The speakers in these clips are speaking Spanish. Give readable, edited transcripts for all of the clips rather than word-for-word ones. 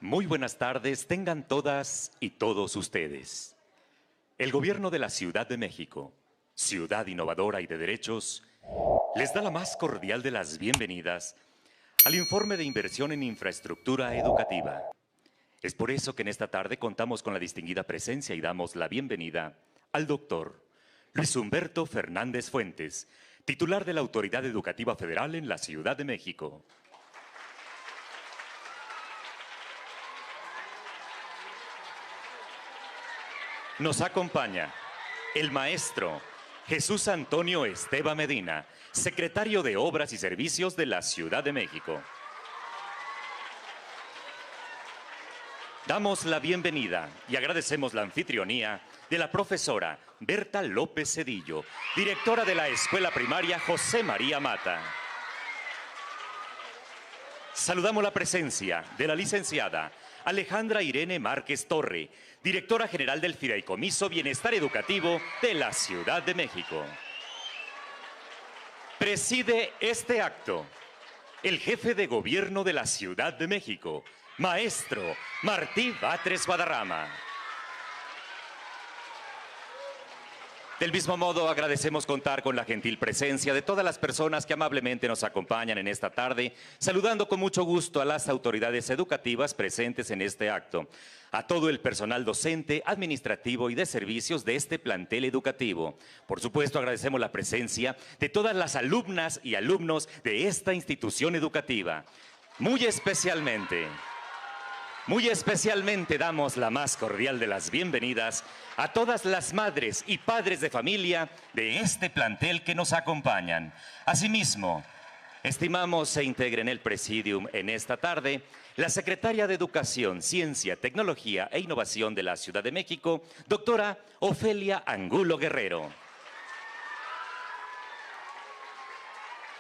Muy buenas tardes, tengan todas y todos ustedes. El Gobierno de la Ciudad de México, ciudad innovadora y de derechos, les da la más cordial de las bienvenidas al informe de inversión en infraestructura educativa. Es por eso que en esta tarde contamos con la distinguida presencia y damos la bienvenida al doctor Luis Humberto Fernández Fuentes, titular de la Autoridad Educativa Federal en la Ciudad de México. Nos acompaña el maestro Jesús Antonio Esteva Medina, secretario de Obras y Servicios de la Ciudad de México. Damos la bienvenida y agradecemos la anfitrionía de la profesora Berta López Cedillo, directora de la Escuela Primaria José María Mata. Saludamos la presencia de la licenciada Alejandra Irene Márquez Torre, directora general del Fideicomiso Bienestar Educativo de la Ciudad de México. Preside este acto el jefe de gobierno de la Ciudad de México, maestro Martí Batres Guadarrama. Del mismo modo, agradecemos contar con la gentil presencia de todas las personas que amablemente nos acompañan en esta tarde, saludando con mucho gusto a las autoridades educativas presentes en este acto, a todo el personal docente, administrativo y de servicios de este plantel educativo. Por supuesto, agradecemos la presencia de todas las alumnas y alumnos de esta institución educativa. Muy especialmente damos la más cordial de las bienvenidas a todas las madres y padres de familia de este plantel que nos acompañan. Asimismo, estimamos se integre en el presidium en esta tarde la secretaria de Educación, Ciencia, Tecnología e Innovación de la Ciudad de México, doctora Ofelia Angulo Guerrero.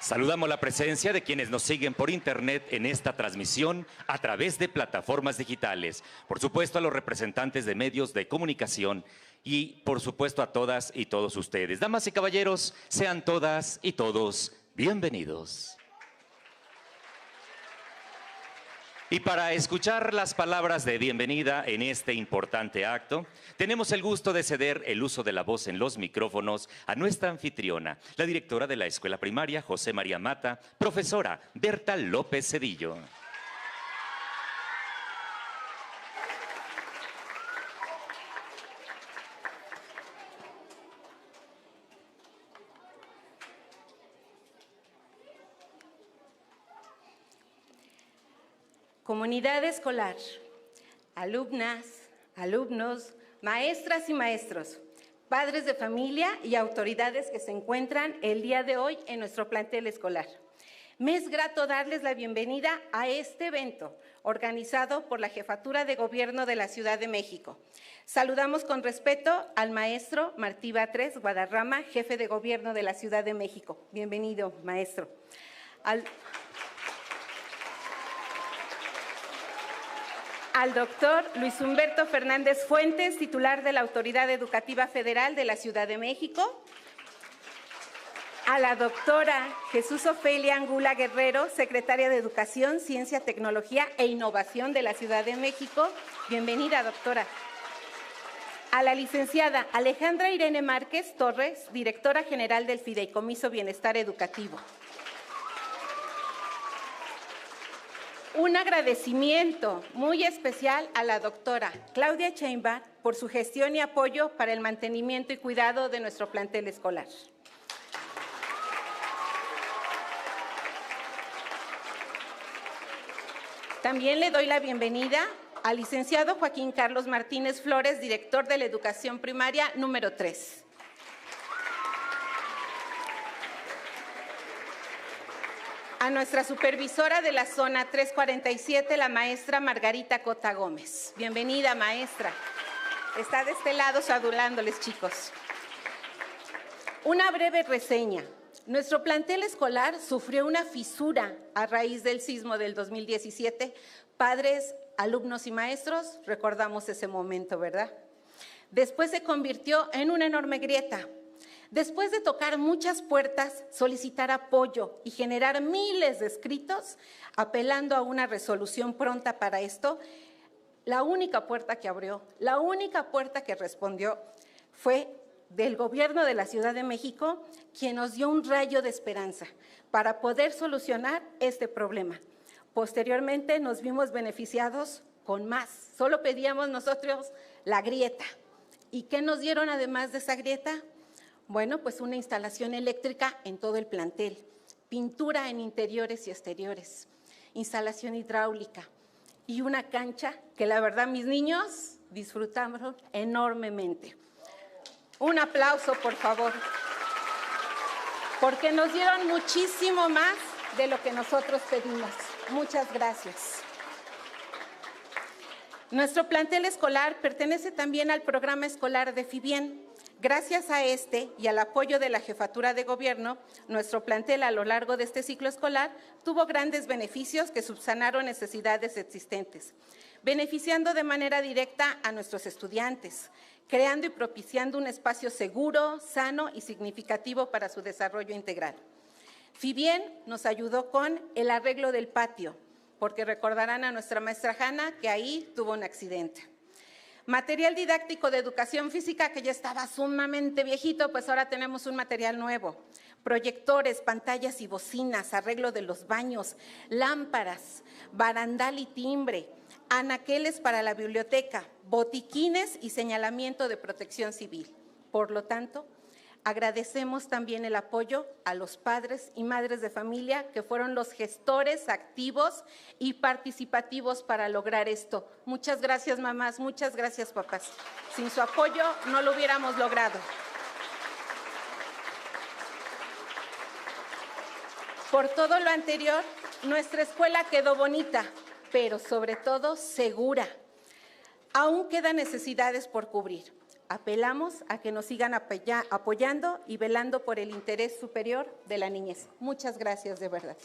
Saludamos la presencia de quienes nos siguen por internet en esta transmisión a través de plataformas digitales. Por supuesto a los representantes de medios de comunicación y por supuesto a todas y todos ustedes. Damas y caballeros, sean todas y todos bienvenidos. Y para escuchar las palabras de bienvenida en este importante acto, tenemos el gusto de ceder el uso de la voz en los micrófonos a nuestra anfitriona, la directora de la Escuela Primaria José María Mata, profesora Berta López Cedillo. Comunidad escolar, alumnas, alumnos, maestras y maestros, padres de familia y autoridades que se encuentran el día de hoy en nuestro plantel escolar. Me es grato darles la bienvenida a este evento organizado por la Jefatura de Gobierno de la Ciudad de México. Saludamos con respeto al maestro Martí Batres Guadarrama, jefe de Gobierno de la Ciudad de México. Bienvenido, maestro. Al doctor Luis Humberto Fernández Fuentes, titular de la Autoridad Educativa Federal de la Ciudad de México. A la doctora Jesús Ofelia Angulo Guerrero, secretaria de Educación, Ciencia, Tecnología e Innovación de la Ciudad de México. Bienvenida, doctora. A la licenciada Alejandra Irene Márquez Torres, directora general del Fideicomiso Bienestar Educativo. Un agradecimiento muy especial a la doctora Claudia Sheinbaum por su gestión y apoyo para el mantenimiento y cuidado de nuestro plantel escolar. También le doy la bienvenida al licenciado Joaquín Carlos Martínez Flores, director de la Educación Primaria número 3. A nuestra supervisora de la zona 347, la maestra Margarita Cota Gómez. Bienvenida, maestra. Está de este lado saludándoles, chicos. Una breve reseña. Nuestro plantel escolar sufrió una fisura a raíz del sismo del 2017. Padres, alumnos y maestros, recordamos ese momento, ¿verdad? Después se convirtió en una enorme grieta. Después de tocar muchas puertas, solicitar apoyo y generar miles de escritos, apelando a una resolución pronta para esto, la única puerta que abrió, la única puerta que respondió fue del gobierno de la Ciudad de México, quien nos dio un rayo de esperanza para poder solucionar este problema. Posteriormente nos vimos beneficiados con más. Solo pedíamos nosotros la grieta. ¿Y qué nos dieron además de esa grieta? Bueno, pues una instalación eléctrica en todo el plantel, pintura en interiores y exteriores, instalación hidráulica y una cancha que la verdad mis niños disfrutaron enormemente. Un aplauso, por favor, porque nos dieron muchísimo más de lo que nosotros pedimos. Muchas gracias. Nuestro plantel escolar pertenece también al programa escolar de FIBIEN. Gracias a este y al apoyo de la Jefatura de Gobierno, nuestro plantel a lo largo de este ciclo escolar tuvo grandes beneficios que subsanaron necesidades existentes, beneficiando de manera directa a nuestros estudiantes, creando y propiciando un espacio seguro, sano y significativo para su desarrollo integral. FIBIEN nos ayudó con el arreglo del patio, porque recordarán a nuestra maestra Hanna que ahí tuvo un accidente. Material didáctico de educación física que ya estaba sumamente viejito, pues ahora tenemos un material nuevo. Proyectores, pantallas y bocinas, arreglo de los baños, lámparas, barandal y timbre, anaqueles para la biblioteca, botiquines y señalamiento de protección civil. Por lo tanto, agradecemos también el apoyo a los padres y madres de familia que fueron los gestores activos y participativos para lograr esto. Muchas gracias, mamás, muchas gracias, papás. Sin su apoyo no lo hubiéramos logrado. Por todo lo anterior, nuestra escuela quedó bonita, pero sobre todo segura. Aún quedan necesidades por cubrir. Apelamos a que nos sigan apoyando y velando por el interés superior de la niñez. Muchas gracias, de verdad.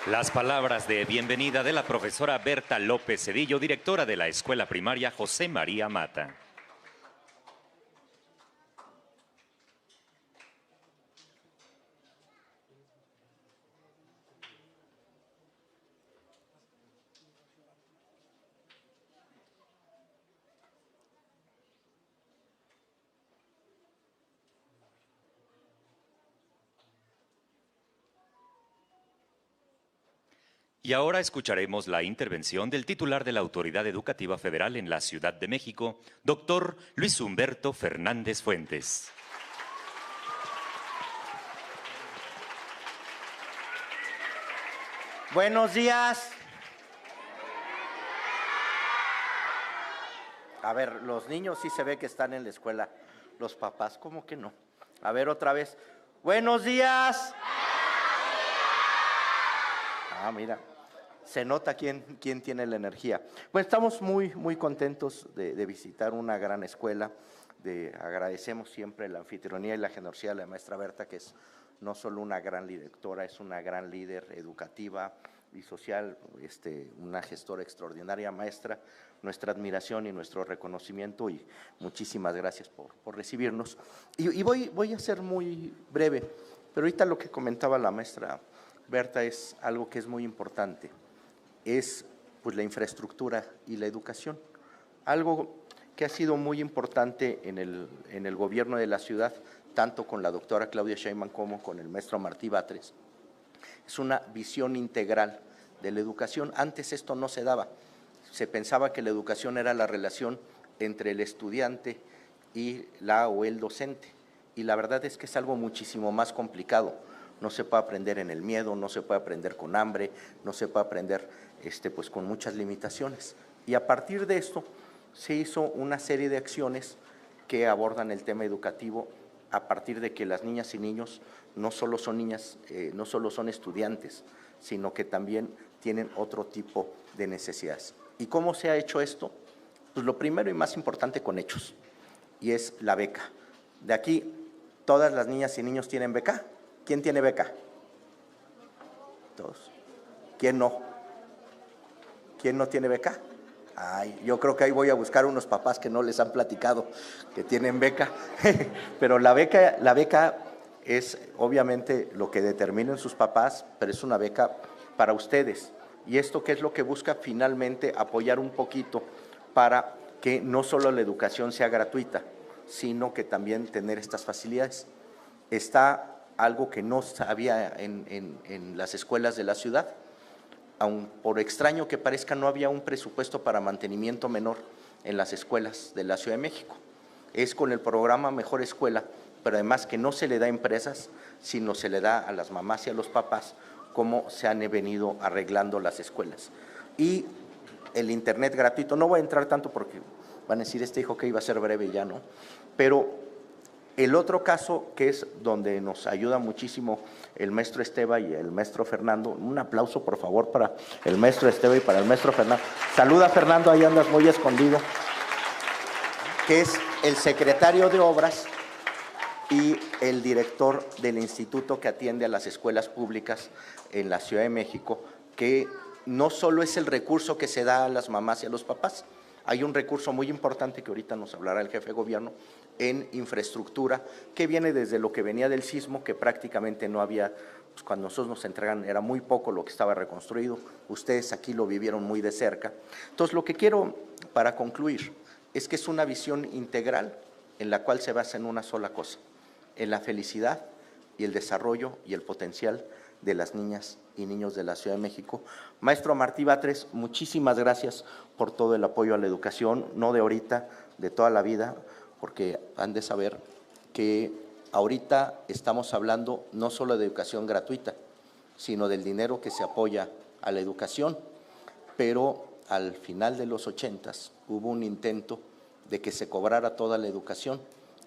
Las palabras de bienvenida de la profesora Berta López Cedillo, directora de la Escuela Primaria José María Mata. Y ahora escucharemos la intervención del titular de la Autoridad Educativa Federal en la Ciudad de México, doctor Luis Humberto Fernández Fuentes. Buenos días. A ver, los niños sí se ve que están en la escuela. Los papás, ¿cómo que no? A ver, otra vez. Buenos días. Ah, mira. Se nota quién tiene la energía. Bueno, estamos muy contentos de visitar una gran escuela. Agradecemos siempre la anfitrionía y la generosidad de la maestra Berta, que es no solo una gran directora, es una gran líder educativa y social, una gestora extraordinaria, maestra. Nuestra admiración y nuestro reconocimiento y muchísimas gracias por recibirnos. Y voy a ser muy breve, pero ahorita lo que comentaba la maestra Berta es algo que es muy importante. Es pues la infraestructura y la educación, algo que ha sido muy importante en el gobierno de la ciudad, tanto con la doctora Claudia Sheinbaum como con el maestro Martí Batres. Es una visión integral de la educación. Antes esto no se daba, se pensaba que la educación era la relación entre el estudiante y la o el docente, y la verdad es que es algo muchísimo más complicado. No se puede aprender en el miedo, no se puede aprender con hambre, no se puede aprender pues con muchas limitaciones. Y a partir de esto se hizo una serie de acciones que abordan el tema educativo a partir de que las niñas y niños no solo son niñas, no solo son estudiantes, sino que también tienen otro tipo de necesidades. ¿Y cómo se ha hecho esto? Pues lo primero y más importante con hechos, y es la beca. De aquí, ¿todas las niñas y niños tienen beca? ¿Quién tiene beca? Todos. ¿Quién no? ¿Quién no tiene beca? Ay, yo creo que ahí voy a buscar unos papás que no les han platicado que tienen beca. Pero la beca es obviamente lo que determinen sus papás, pero es una beca para ustedes. ¿Y esto qué es lo que busca? Finalmente apoyar un poquito para que no solo la educación sea gratuita, sino que también tener estas facilidades. Está algo que no había en las escuelas de la ciudad. Aun por extraño que parezca, no había un presupuesto para mantenimiento menor en las escuelas de la Ciudad de México. Es con el programa Mejor Escuela, pero además que no se le da a empresas, sino se le da a las mamás y a los papás, cómo se han venido arreglando las escuelas. Y el internet gratuito, no voy a entrar tanto porque van a decir, este dijo que iba a ser breve y ya no, pero el otro caso que es donde nos ayuda muchísimo el maestro Esteba y el maestro Fernando, un aplauso por favor para el maestro Esteba y para el maestro Fernando. Saluda Fernando, ahí andas muy escondido, que es el secretario de Obras y el director del instituto que atiende a las escuelas públicas en la Ciudad de México, que no solo es el recurso que se da a las mamás y a los papás, hay un recurso muy importante que ahorita nos hablará el jefe de gobierno en infraestructura, que viene desde lo que venía del sismo, que prácticamente no había, pues cuando nosotros nos entregan era muy poco lo que estaba reconstruido, ustedes aquí lo vivieron muy de cerca. Entonces, lo que quiero para concluir es que es una visión integral en la cual se basa en una sola cosa, en la felicidad y el desarrollo y el potencial de las niñas y niños de la Ciudad de México. Maestro Martí Batres, muchísimas gracias por todo el apoyo a la educación, no de ahorita, de toda la vida, porque han de saber que ahorita estamos hablando no solo de educación gratuita, sino del dinero que se apoya a la educación, pero al final de los 80s hubo un intento de que se cobrara toda la educación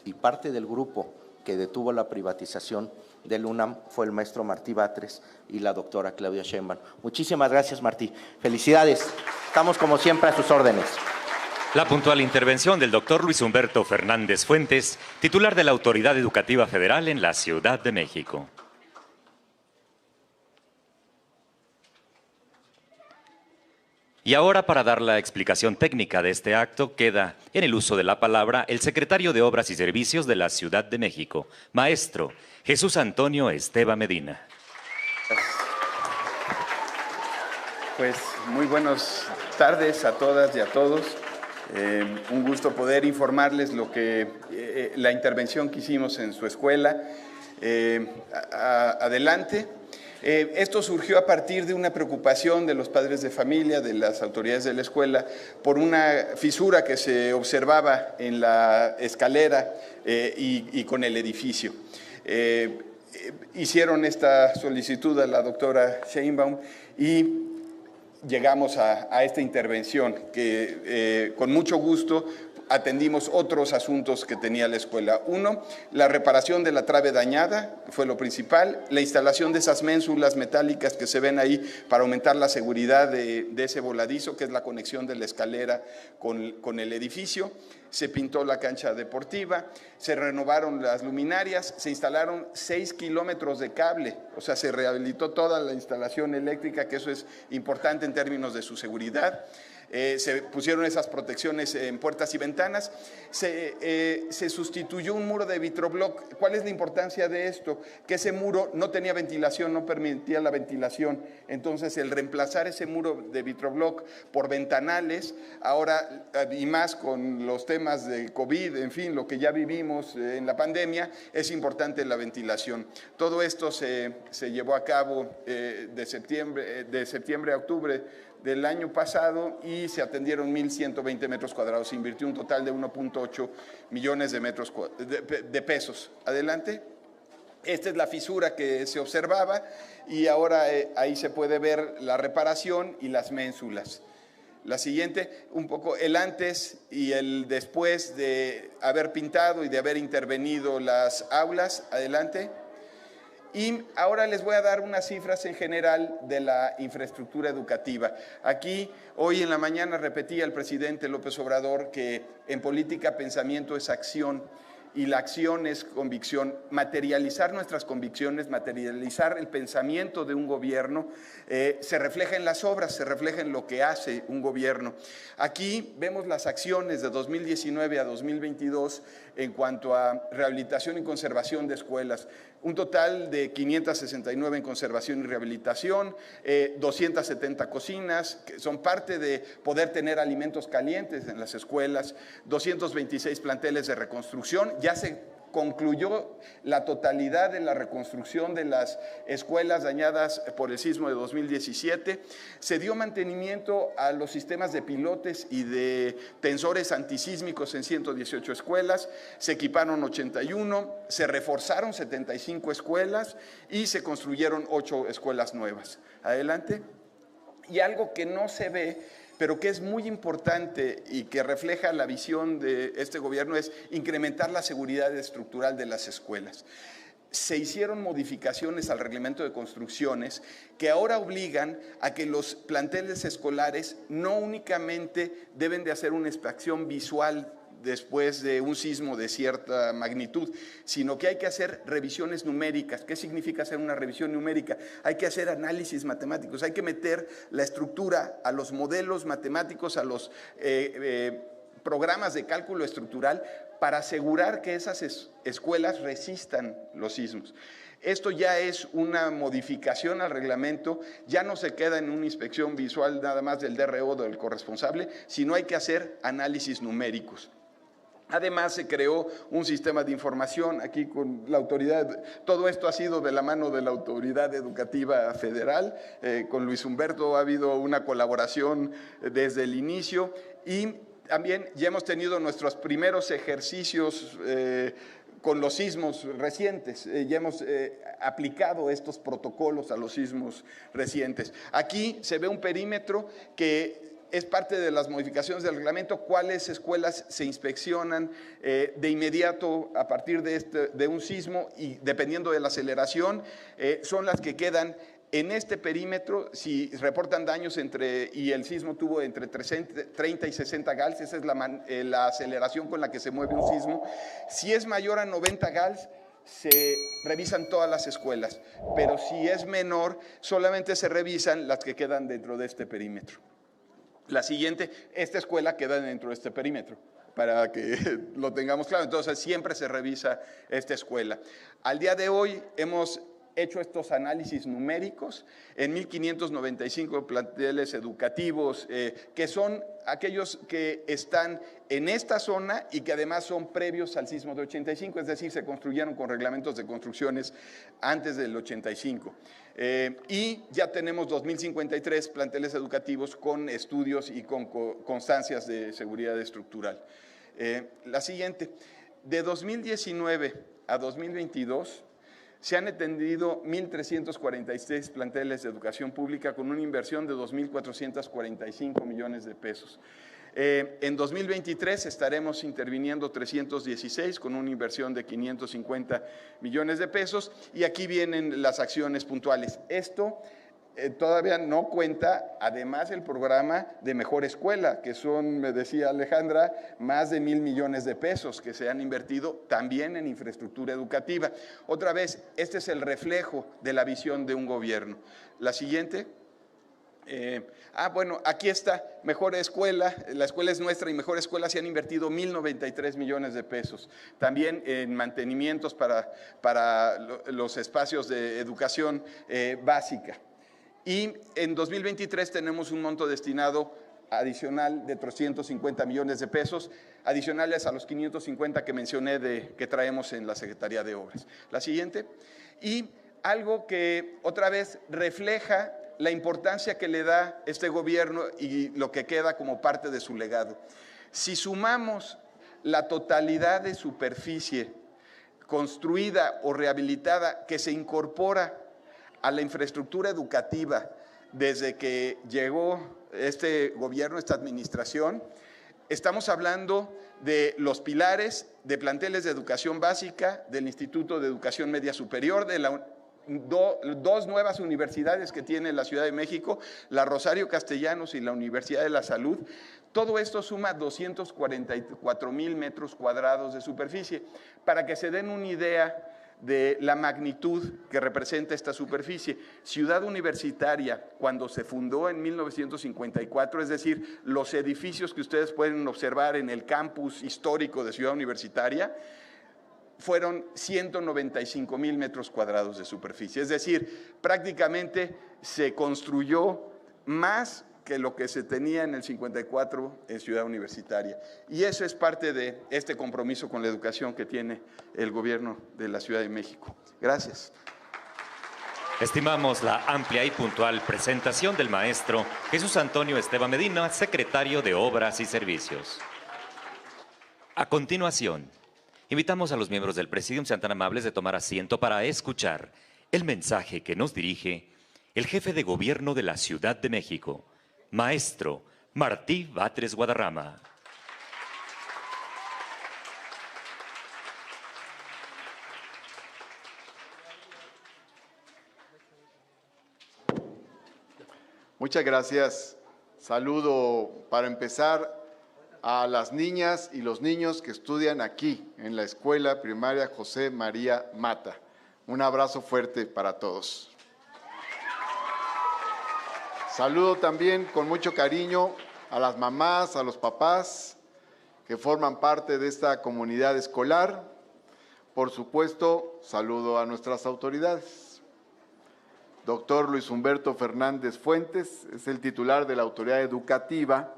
y parte del grupo que detuvo la privatización del UNAM fue el maestro Martí Batres y la doctora Claudia Sheinbaum. Muchísimas gracias, Martí. Felicidades. Estamos como siempre a sus órdenes. La puntual intervención del doctor Luis Humberto Fernández Fuentes, titular de la Autoridad Educativa Federal en la Ciudad de México. Y ahora, para dar la explicación técnica de este acto, queda en el uso de la palabra el secretario de Obras y Servicios de la Ciudad de México, maestro Jesús Antonio Esteba Medina. Pues muy buenas tardes a todas y a todos. Un gusto poder informarles lo que la intervención que hicimos en su escuela. Adelante. Esto surgió a partir de una preocupación de los padres de familia, de las autoridades de la escuela, por una fisura que se observaba en la escalera y con el edificio. Hicieron esta solicitud a la doctora Sheinbaum y llegamos a esta intervención que con mucho gusto atendimos otros asuntos que tenía la escuela. Uno, la reparación de la trave dañada, fue lo principal, la instalación de esas ménsulas metálicas que se ven ahí para aumentar la seguridad de ese voladizo, que es la conexión de la escalera con el edificio. Se pintó la cancha deportiva, se renovaron las luminarias, se instalaron 6 kilómetros de cable, o sea, se rehabilitó toda la instalación eléctrica, que eso es importante en términos de su seguridad. Se pusieron esas protecciones en puertas y ventanas, se sustituyó un muro de vitrobloc. ¿Cuál es la importancia de esto? Que ese muro no tenía ventilación, no permitía la ventilación, entonces el reemplazar ese muro de vitrobloc por ventanales, ahora y más con los temas de COVID, en fin, lo que ya vivimos en la pandemia, es importante la ventilación. Todo esto se llevó a cabo de septiembre a octubre del año pasado y se atendieron 1,120 metros cuadrados. Se invirtió un total de 1.8 millones de pesos. Adelante. Esta es la fisura que se observaba y ahora ahí se puede ver la reparación y las ménsulas. La siguiente, un poco el antes y el después de haber pintado y de haber intervenido las aulas. Adelante. Y ahora les voy a dar unas cifras en general de la infraestructura educativa. Aquí, hoy en la mañana repetía el presidente López Obrador que en política pensamiento es acción. y la acción es convicción. Materializar nuestras convicciones, materializar el pensamiento de un gobierno, se refleja en las obras, se refleja en lo que hace un gobierno. Aquí vemos las acciones de 2019 a 2022 en cuanto a rehabilitación y conservación de escuelas. Un total de 569 en conservación y rehabilitación, 270 cocinas, que son parte de poder tener alimentos calientes en las escuelas, 226 planteles de reconstrucción. Ya se concluyó la totalidad de la reconstrucción de las escuelas dañadas por el sismo de 2017. Se dio mantenimiento a los sistemas de pilotes y de tensores antisísmicos en 118 escuelas, se equiparon 81, se reforzaron 75 escuelas y se construyeron 8 escuelas nuevas. Adelante. Y algo que no se ve, pero que es muy importante y que refleja la visión de este gobierno, es incrementar la seguridad estructural de las escuelas. Se hicieron modificaciones al reglamento de construcciones que ahora obligan a que los planteles escolares no únicamente deben de hacer una inspección visual después de un sismo de cierta magnitud, sino que hay que hacer revisiones numéricas. ¿Qué significa hacer una revisión numérica? Hay que hacer análisis matemáticos, hay que meter la estructura a los modelos matemáticos, a los programas de cálculo estructural para asegurar que esas escuelas resistan los sismos. Esto ya es una modificación al reglamento, ya no se queda en una inspección visual nada más del DRO o del corresponsable, sino hay que hacer análisis numéricos. Además, se creó un sistema de información aquí con la autoridad. Todo esto ha sido de la mano de la Autoridad Educativa Federal. Con Luis Humberto ha habido una colaboración desde el inicio y también ya hemos tenido nuestros primeros ejercicios con los sismos recientes. Ya hemos aplicado estos protocolos a los sismos recientes. Aquí se ve un perímetro que es parte de las modificaciones del reglamento, cuáles escuelas se inspeccionan de inmediato a partir de un sismo y dependiendo de la aceleración, son las que quedan en este perímetro. Si reportan daños y el sismo tuvo entre 30 y 60 gals, esa es la aceleración con la que se mueve un sismo. Si es mayor a 90 gals, se revisan todas las escuelas, pero si es menor, solamente se revisan las que quedan dentro de este perímetro. La siguiente, esta escuela queda dentro de este perímetro, para que lo tengamos claro. Entonces, siempre se revisa esta escuela. Al día de hoy hemos hecho estos análisis numéricos en 1.595 planteles educativos, que son aquellos que están en esta zona y que además son previos al sismo de 85, es decir, se construyeron con reglamentos de construcciones antes del 85. Y ya tenemos 2.053 planteles educativos con estudios y con constancias de seguridad estructural. La siguiente, de 2019 a 2022, se han atendido 1.346 planteles de educación pública con una inversión de 2.445 millones de pesos. En 2023 estaremos interviniendo 316 con una inversión de 550 millones de pesos y aquí vienen las acciones puntuales. Esto todavía no cuenta, además, el programa de Mejor Escuela, que son, me decía Alejandra, más de 1.000 millones de pesos que se han invertido también en infraestructura educativa. Otra vez, este es el reflejo de la visión de un gobierno. La siguiente. Bueno, aquí está, Mejor Escuela, la escuela es nuestra y Mejor Escuela se han invertido 1.093 millones de pesos, también en mantenimientos para los espacios de educación básica. Y en 2023 tenemos un monto destinado adicional de 350 millones de pesos, adicionales a los 550 que mencioné que traemos en la Secretaría de Obras. La siguiente. Y algo que otra vez refleja la importancia que le da este gobierno y lo que queda como parte de su legado. Si sumamos la totalidad de superficie construida o rehabilitada que se incorpora a la infraestructura educativa desde que llegó este gobierno, esta administración, estamos hablando de los pilares de planteles de educación básica, del Instituto de Educación Media Superior, de la dos nuevas universidades que tiene la Ciudad de México, la Rosario Castellanos y la Universidad de la Salud. Todo esto suma 244,000 metros cuadrados de superficie. Para que se den una idea de la magnitud que representa esta superficie, Ciudad Universitaria, cuando se fundó en 1954, es decir, los edificios que ustedes pueden observar en el campus histórico de Ciudad Universitaria, fueron 195,000 metros cuadrados de superficie. Es decir, prácticamente se construyó más que lo que se tenía en el 54 en Ciudad Universitaria. Y eso es parte de este compromiso con la educación que tiene el gobierno de la Ciudad de México. Gracias. Estimamos la amplia y puntual presentación del maestro Jesús Antonio Esteban Medina, secretario de Obras y Servicios. A continuación, invitamos a los miembros del Presidium sean tan amables de tomar asiento para escuchar el mensaje que nos dirige el jefe de gobierno de la Ciudad de México, maestro Martí Batres Guadarrama. Muchas gracias. Saludo para empezar a las niñas y los niños que estudian aquí en la Escuela Primaria José María Mata. Un abrazo fuerte para todos. Saludo también con mucho cariño a las mamás, a los papás que forman parte de esta comunidad escolar. Por supuesto, saludo a nuestras autoridades. Doctor Luis Humberto Fernández Fuentes es el titular de la autoridad educativa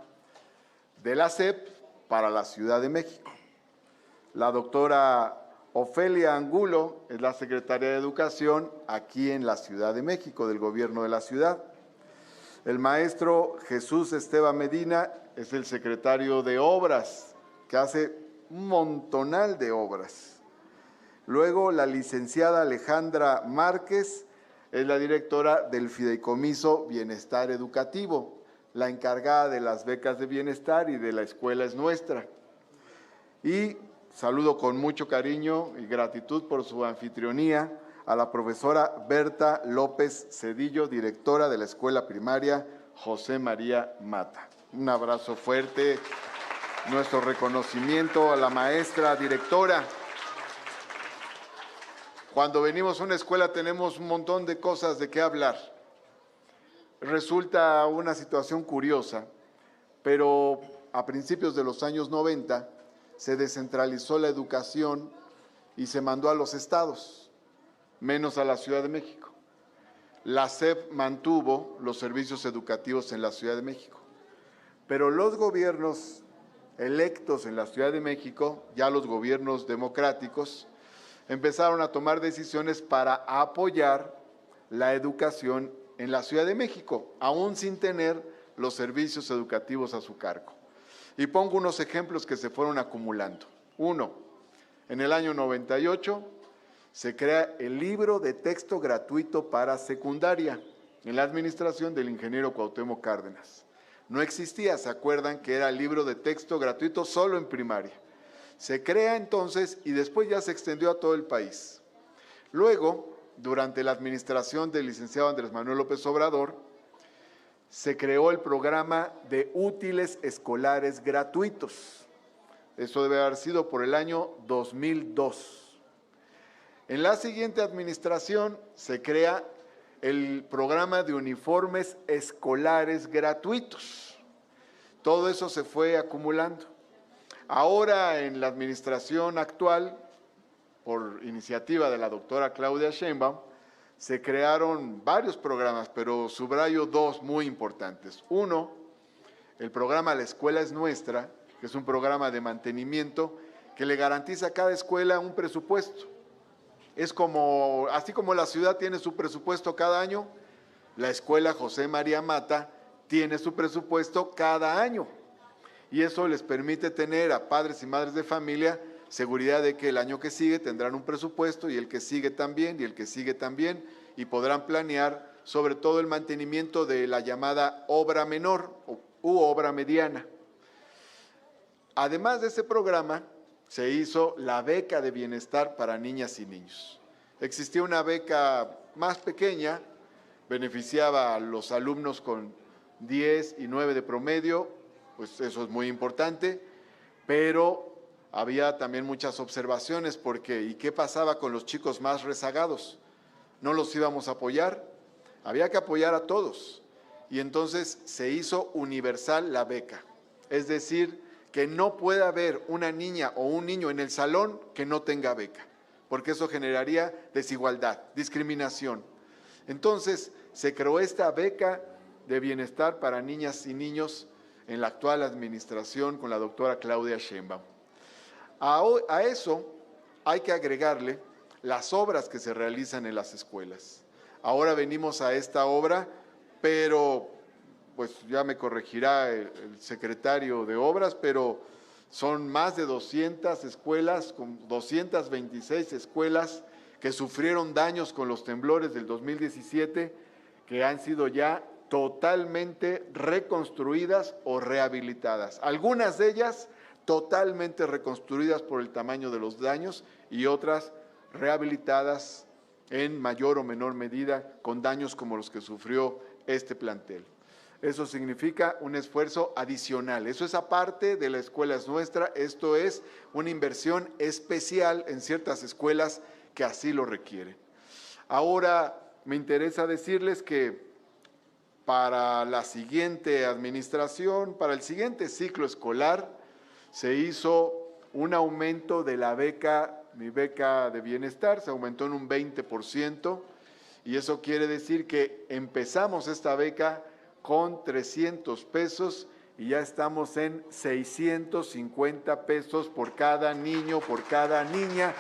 de la SEP para la Ciudad de México. La doctora Ofelia Angulo es la secretaria de Educación aquí en la Ciudad de México, del gobierno de la ciudad. El maestro Jesús Esteban Medina es el secretario de Obras, que hace un montonal de obras. Luego, la licenciada Alejandra Márquez es la directora del Fideicomiso Bienestar Educativo, la encargada de las becas de bienestar y de la Escuela es Nuestra. Y saludo con mucho cariño y gratitud por su anfitrionía a la profesora Berta López Cedillo, directora de la Escuela Primaria José María Mata. Un abrazo fuerte, nuestro reconocimiento a la maestra directora. Cuando venimos a una escuela tenemos un montón de cosas de qué hablar. Resulta una situación curiosa, pero a principios de los años 90 se descentralizó la educación y se mandó a los estados, menos a la Ciudad de México. La SEP mantuvo los servicios educativos en la Ciudad de México, pero los gobiernos electos en la Ciudad de México, ya los gobiernos democráticos, empezaron a tomar decisiones para apoyar la educación en la Ciudad de México, aún sin tener los servicios educativos a su cargo. Y pongo unos ejemplos que se fueron acumulando. Uno, en el año 98 se crea el libro de texto gratuito para secundaria en la administración del ingeniero Cuauhtémoc Cárdenas. No existía, ¿se acuerdan que era el libro de texto gratuito solo en primaria? Se crea entonces y después ya se extendió a todo el país. Luego, durante la administración del licenciado Andrés Manuel López Obrador, se creó el programa de útiles escolares gratuitos. Eso debe haber sido por el año 2002. En la siguiente administración se crea el programa de uniformes escolares gratuitos. Todo eso se fue acumulando. Ahora, en la administración actual, por iniciativa de la doctora Claudia Sheinbaum, se crearon varios programas, pero subrayo dos muy importantes. Uno, el programa La Escuela es Nuestra, que es un programa de mantenimiento que le garantiza a cada escuela un presupuesto. Es como, así como la ciudad tiene su presupuesto cada año, la Escuela José María Mata tiene su presupuesto cada año. Y eso les permite tener a padres y madres de familia seguridad de que el año que sigue tendrán un presupuesto y el que sigue también y el que sigue también y podrán planear sobre todo el mantenimiento de la llamada obra menor u obra mediana. Además de ese programa, se hizo la beca de bienestar para niñas y niños. existía una beca más pequeña, beneficiaba a los alumnos con 10 y 9 de promedio, pues eso es muy importante, pero había también muchas observaciones porque ¿y qué pasaba con los chicos más rezagados? ¿No los íbamos a apoyar? Había que apoyar a todos y entonces se hizo universal la beca, es decir, que no puede haber una niña o un niño en el salón que no tenga beca, porque eso generaría desigualdad, discriminación. Entonces, se creó esta beca de bienestar para niñas y niños en la actual administración con la doctora Claudia Sheinbaum. A eso hay que agregarle las obras que se realizan en las escuelas. Ahora venimos a esta obra, pero pues ya me corregirá el secretario de Obras, pero son más de 200 escuelas, con 226 escuelas que sufrieron daños con los temblores del 2017, que han sido ya totalmente reconstruidas o rehabilitadas. Algunas de ellas totalmente reconstruidas por el tamaño de los daños y otras rehabilitadas en mayor o menor medida con daños como los que sufrió este plantel. Eso significa un esfuerzo adicional. Eso es aparte de la escuela es nuestra. Esto es una inversión especial en ciertas escuelas que así lo requieren. Ahora, me interesa decirles que para la siguiente administración, para el siguiente ciclo escolar, se hizo un aumento de la beca, mi beca de bienestar, se aumentó en un 20%, y eso quiere decir que empezamos esta beca con 300 pesos y ya estamos en 650 pesos por cada niño, por cada niña,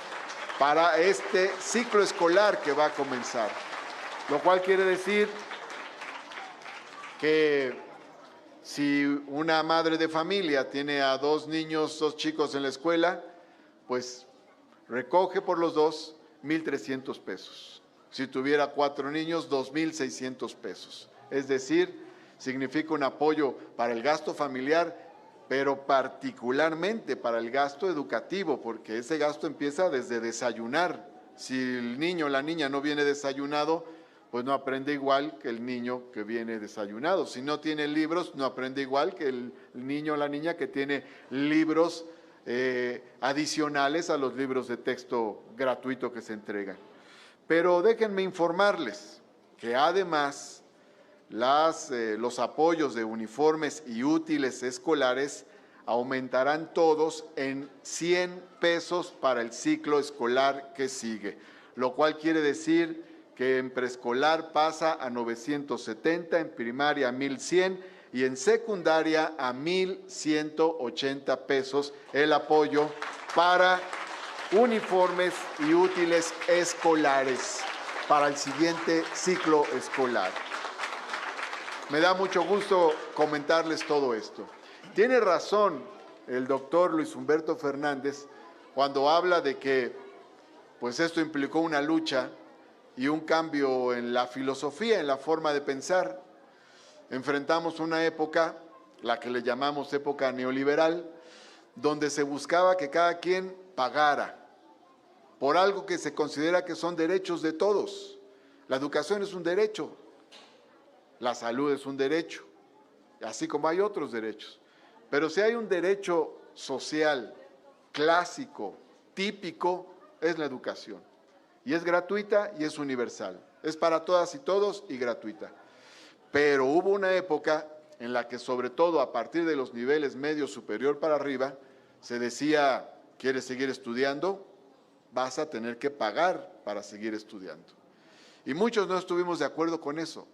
para este ciclo escolar que va a comenzar. Lo cual quiere decir que si una madre de familia tiene a 2 niños, 2 chicos en la escuela, pues recoge por los 2 1,300 pesos. Si tuviera 4 niños, 2,600 pesos. Es decir, significa un apoyo para el gasto familiar, pero particularmente para el gasto educativo, porque ese gasto empieza desde desayunar. Si el niño o la niña no viene desayunado, pues no aprende igual que el niño que viene desayunado. Si no tiene libros, no aprende igual que el niño o la niña que tiene libros adicionales a los libros de texto gratuito que se entregan. Pero déjenme informarles que además los apoyos de uniformes y útiles escolares aumentarán todos en 100 pesos para el ciclo escolar que sigue, lo cual quiere decir que en preescolar pasa a 970, en primaria a 1,100 y en secundaria a 1,180 pesos el apoyo para uniformes y útiles escolares para el siguiente ciclo escolar. Me da mucho gusto comentarles todo esto. Tiene razón el doctor Luis Humberto Fernández cuando habla de que pues esto implicó una lucha y un cambio en la filosofía, en la forma de pensar. Enfrentamos una época, la que le llamamos época neoliberal, donde se buscaba que cada quien pagara por algo que se considera que son derechos de todos. La educación es un derecho, la salud es un derecho, así como hay otros derechos. Pero si hay un derecho social, clásico, típico, es la educación. Y es gratuita y es universal. Es para todas y todos y gratuita. Pero hubo una época en la que, sobre todo a partir de los niveles medio superior para arriba, se decía, ¿quieres seguir estudiando? Vas a tener que pagar para seguir estudiando. Y muchos no estuvimos de acuerdo con eso,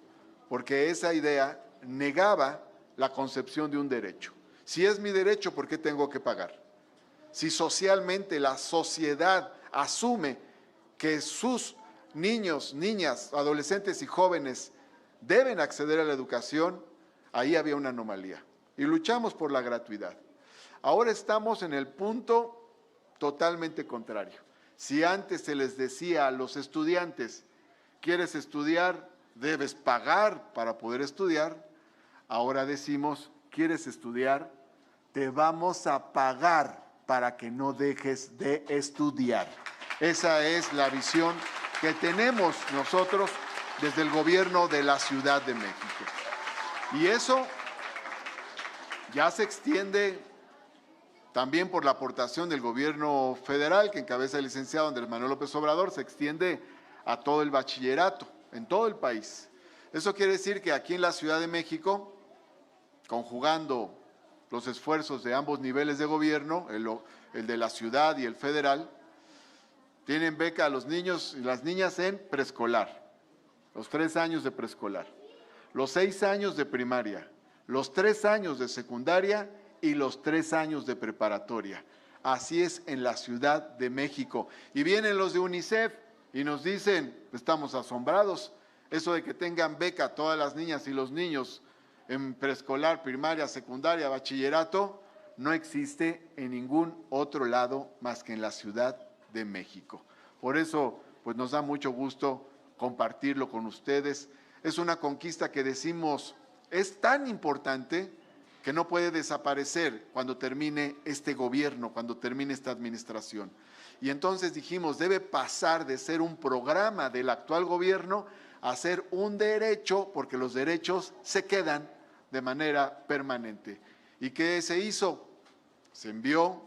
porque esa idea negaba la concepción de un derecho. Si es mi derecho, ¿por qué tengo que pagar? Si socialmente la sociedad asume que sus niños, niñas, adolescentes y jóvenes deben acceder a la educación, ahí había una anomalía. Y luchamos por la gratuidad. Ahora estamos en el punto totalmente contrario. Si antes se les decía a los estudiantes, ¿quieres estudiar? Debes pagar para poder estudiar. Ahora decimos, ¿quieres estudiar? Te vamos a pagar para que no dejes de estudiar. Esa es la visión que tenemos nosotros desde el gobierno de la Ciudad de México. Y eso ya se extiende también por la aportación del gobierno federal que encabeza el licenciado Andrés Manuel López Obrador, se extiende a todo el bachillerato, en todo el país. Eso quiere decir que aquí en la Ciudad de México, conjugando los esfuerzos de ambos niveles de gobierno, el de la ciudad y el federal, tienen beca a los niños y las niñas en preescolar, los 3 años de preescolar, los 6 años de primaria, los 3 años de secundaria y los 3 años de preparatoria. Así es en la Ciudad de México. Y vienen los de UNICEF y nos dicen, estamos asombrados, eso de que tengan beca todas las niñas y los niños en preescolar, primaria, secundaria, bachillerato, no existe en ningún otro lado más que en la Ciudad de México. Por eso, pues nos da mucho gusto compartirlo con ustedes. Es una conquista que decimos es tan importante que no puede desaparecer cuando termine este gobierno, cuando termine esta administración. Y entonces dijimos, debe pasar de ser un programa del actual gobierno a ser un derecho, porque los derechos se quedan de manera permanente. ¿Y qué se hizo? Se envió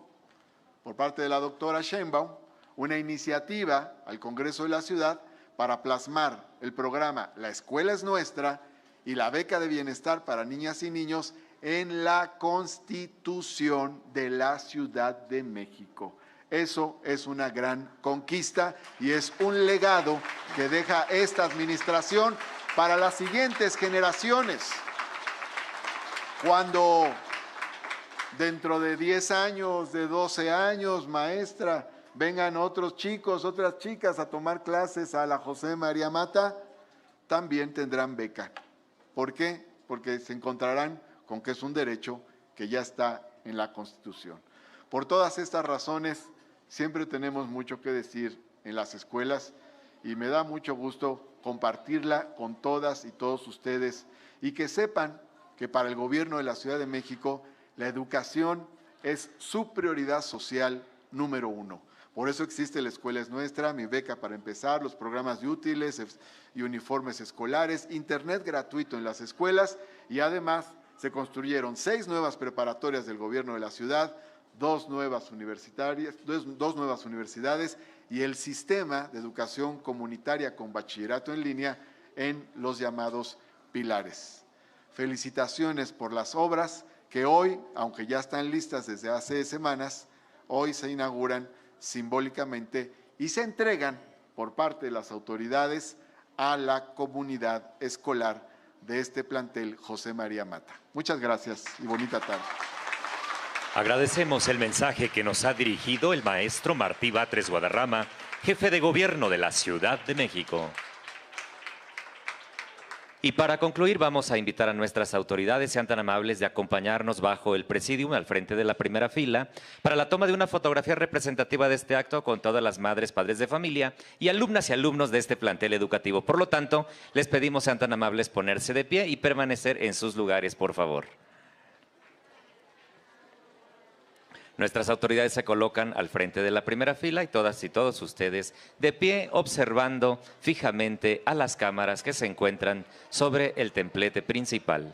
por parte de la doctora Sheinbaum una iniciativa al Congreso de la Ciudad para plasmar el programa La Escuela es Nuestra y la beca de bienestar para niñas y niños en la Constitución de la Ciudad de México. Eso es una gran conquista y es un legado que deja esta administración para las siguientes generaciones. Cuando dentro de 10 años, de 12 años, maestra, vengan otros chicos, otras chicas a tomar clases a la José María Mata, también tendrán beca. ¿Por qué? Porque se encontrarán con que es un derecho que ya está en la Constitución. Por todas estas razones, siempre tenemos mucho que decir en las escuelas y me da mucho gusto compartirla con todas y todos ustedes y que sepan que para el gobierno de la Ciudad de México la educación es su prioridad social número 1. Por eso existe La Escuela es Nuestra, mi beca para empezar, los programas de útiles y uniformes escolares, internet gratuito en las escuelas y además se construyeron 6 nuevas preparatorias del gobierno de la ciudad, 2 nuevas universidades y el sistema de educación comunitaria con bachillerato en línea en los llamados pilares. Felicitaciones por las obras que hoy, aunque ya están listas desde hace semanas, hoy se inauguran simbólicamente y se entregan por parte de las autoridades a la comunidad escolar de este plantel José María Mata. Muchas gracias y bonita tarde. Agradecemos el mensaje que nos ha dirigido el maestro Martí Batres Guadarrama, jefe de gobierno de la Ciudad de México. Y para concluir, vamos a invitar a nuestras autoridades, sean tan amables de acompañarnos bajo el presidium al frente de la primera fila para la toma de una fotografía representativa de este acto con todas las madres, padres de familia y alumnas y alumnos de este plantel educativo. Por lo tanto, les pedimos sean tan amables ponerse de pie y permanecer en sus lugares, por favor. Nuestras autoridades se colocan al frente de la primera fila y todas y todos ustedes de pie observando fijamente a las cámaras que se encuentran sobre el templete principal.